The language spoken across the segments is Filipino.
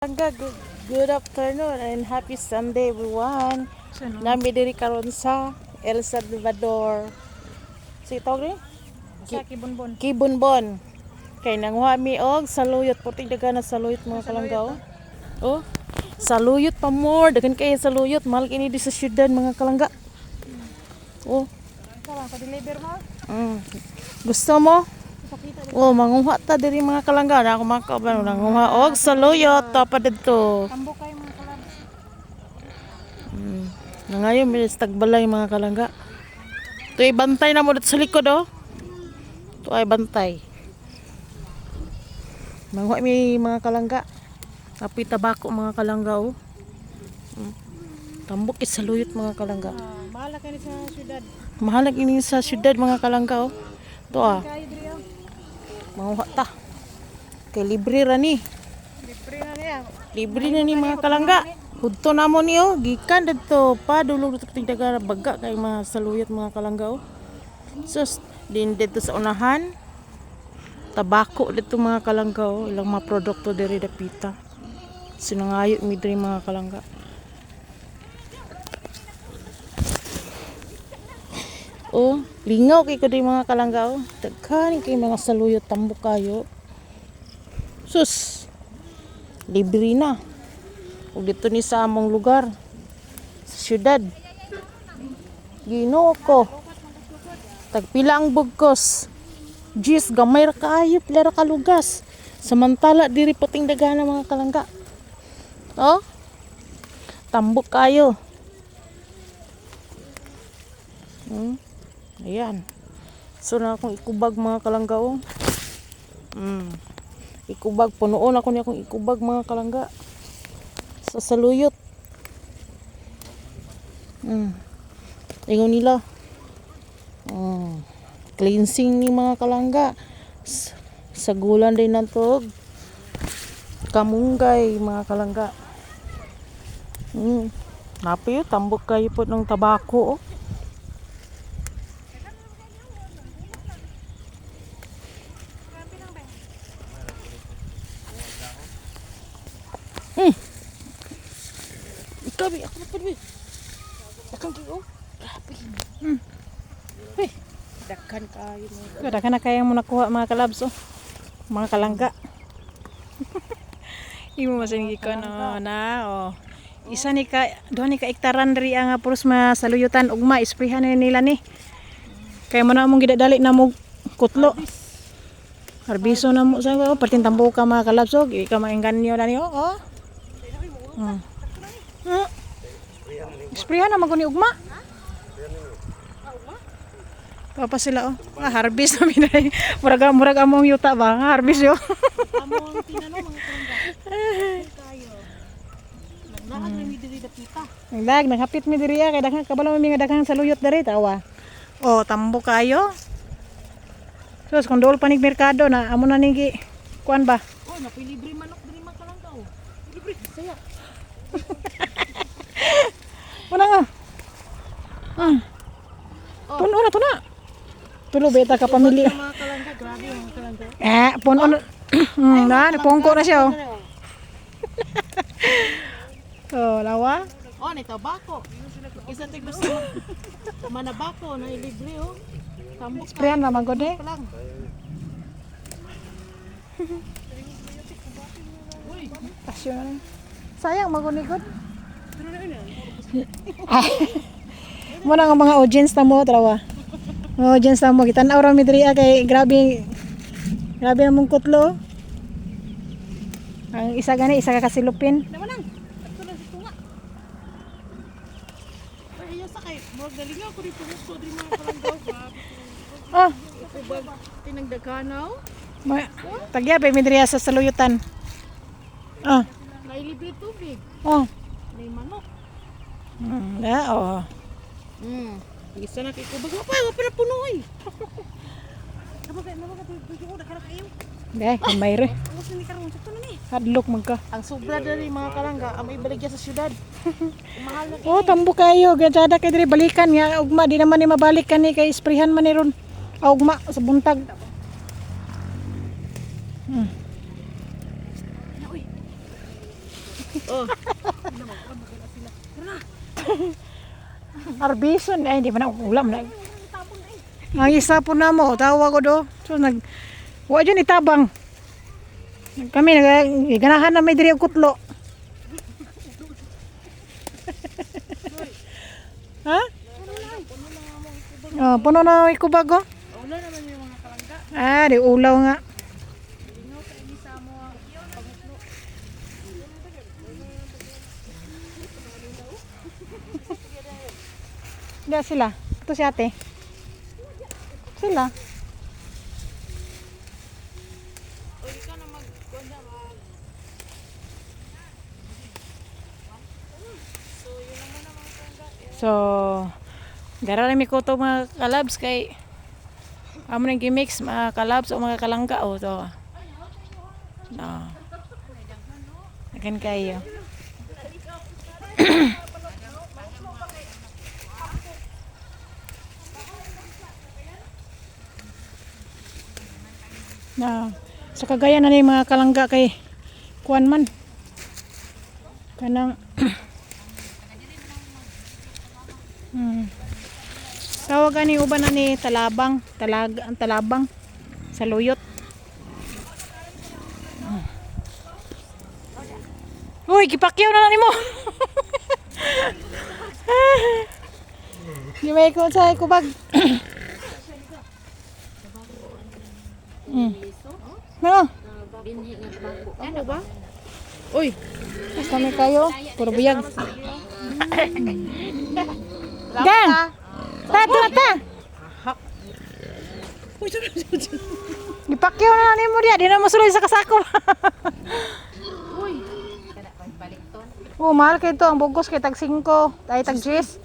Good afternoon and happy Sunday everyone. Nami diri karon sa El Salvador. Si tawag ni Sa Kibunbon. Kibunbon. Kay nanguha mi og saluyot, puting dagan na saluyot mga kalanggaw. Oh, saluyot pa more, dagan kay saluyot, mahal kini di sa syudad mga kalangga. Oh, Sarang ko deliver mo. gusto mo? Oh, manguha ta diri mga kalangga. Na ako makauban nanguha og saluyot tapad dito. Tambok kayo mga kalab. Na ngayon, may tagbalay mga kalangga. Ito ay bantay na mo dito sa likod, oh. Ito ay bantay. Manguha may mga kalangga. Apoy tabako mga kalangga, oh. Tambok isaluyot mga kalangga. Mahal ka ni sa syudad. Mahalag ini sa syudad mga kalangga, oh. Ito ah, Kayo diri oh. manguha ta. Kay libre ra ni. Libre na niya. Libre na ni mga kalangga. Hudto na mo niyo, gikan dito pa dulog dito tingdaga baga kay mga saluyot mga kalangga, oh. Sus, din dito sa unahan. Tabako dito mga kalangga, oh. Ilang mga produkto diri dapita. Sinangayo mi diri mga kalangga. Oh, lingaw kay ko diri mga kalangga, oh. Daghan kay mga saluyot tambok kayo. Sus, libre na. Ug dito ni sa among lugar sa syudad. Ginoo ko. Tagpila ang bugkos. Jis gamay ra kaayo pila ra kalugas. Samantala diri puting dagana mga kalangga. Oh? Tambok kayo. Ayan. So na akong ikubag mga kalangga, oh. Ikubag punuon ako ni akong ikubag mga kalangga. Sa saluyot. Ingon nila. Cleansing ni mga kalangga. Sa gulan din nantog. Kamunggay mga kalangga. Napi tambok kayo po ng tabako, oh. Grabe, ako na pa rin. Dakang kayo. Grabe. Dakan kayo. Dagan na kayang mo nakuha mga kalabs oh. Mga kalangga. Imo masingi ko no na oh. Isa ni ka duha ni ka ektaran diri ang puros masaluyutan ugma isprehan na nila ni. Kay mo na mong gidadali na mo kutlo. Harbiso na mo sa oh, pertin tambo ka mga kalabs oh. Di ka maengganyo na ni oh. Sprayan na maguni ugma. Pa sila oh. Harvest na minay. Murag among yuta ba? Harvest yo. Among tinanong mga kalangga. Kayo. Nagnaag na mi diri dapita. Naghapit mi diri kay daghang kabalo mi nga daghang saluyot diri tawa. Oh, tambo kayo. Sus kondol panig merkado na amo na nigi kuan ba? Oh, napoy libre manok diri mga kalangga, oh. Libre saya. Muna nga. Puno na to na. Tulo beta ka pamilya. Mga kalangga, grabe mga kalangga. Puno na. Na, napungko na siya oh. Oh, lawa. Oh, ni tabako. Isa tig gusto. Manabako na libre, oh. Tambok Sprayan na magod eh. pa lang. Kasyo na lang. Sayang magunigod. Muna nga mga audience na mo trawa. Mga audience na mo kitanaw ra mi diri kay grabe namong kutlo. Ang isa gani isa ka kasilupin. Namanang. Ato na si tunga. Ay, iya sa kay murag dalinga ko dito gusto diri mga kalangga. Oh, Ikubag tinagdaganaw. tagya pa mi diri sa saluyutan. Oh, Nailibre tubig. oh. May manok. Oh. Isa na kay kubag. Wapa na puno ay. Dai, kamay re. Hadlok magka. Ang sobra diri mga kalangga, amay baligya sa syudad. Mahal na Oh, tambo kayo. Gajada kay diri balikan nga ugma di naman ni mabalik kani kay isprihan man ni ron. Ugma sa buntag. Oh. Arbison, ay hindi pa na ulam na. Ang isa po na mo, tawa ko do. So wa dyan itabang. Kami ganahan na may diri og kutlo. Ha? Oh, puno na ko bago. Wala naman yung mga kalangga. Ah, di ulaw nga. Diyan sila. Ito si ate. Sila. So, gara na mi ko to mga kalabs kay amo nang gimix mga kalabs o mga kalangga o to. No. Akan kayo. Na sa kagaya na ni mga kalangga kay kuan man kanang tawag ani uban na ni talabang talabang sa luyot. Uy, gipakyaw na nimo. Di may ko sa kubag. No. Ano ba? Uy, Basta may kayo, puro biyag. Gang! Ta! Ipakyaw na ni mo dia, di na masuloy sa kasako. uy. Oh, mahal kayo to, ang bugos kay tag 5, ay tag 10.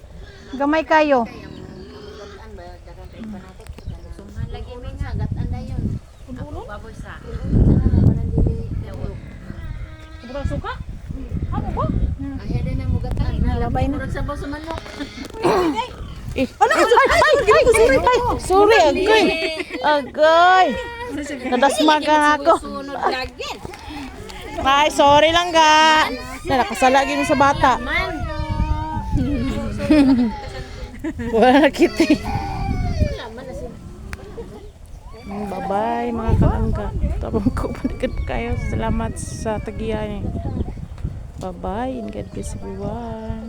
Gamay kayo. Sumhan lagi mi nga gatan na yun. Ako baboy sa. Sobrang suka? Ano ba? Ayaw din na mo gatan. Nalabay na. Murag sabaw sa manok. Sorry, agay. Agay. Nadasmagan ako. Sunod lagi. Ay, sorry lang ga. Nakasala gini sa bata. Man. Wala kiti. Laman na si. Bye-bye mga kalangga. Tabang ko balikan kayo. Salamat sa tagiyan. Bye-bye and God bless everyone.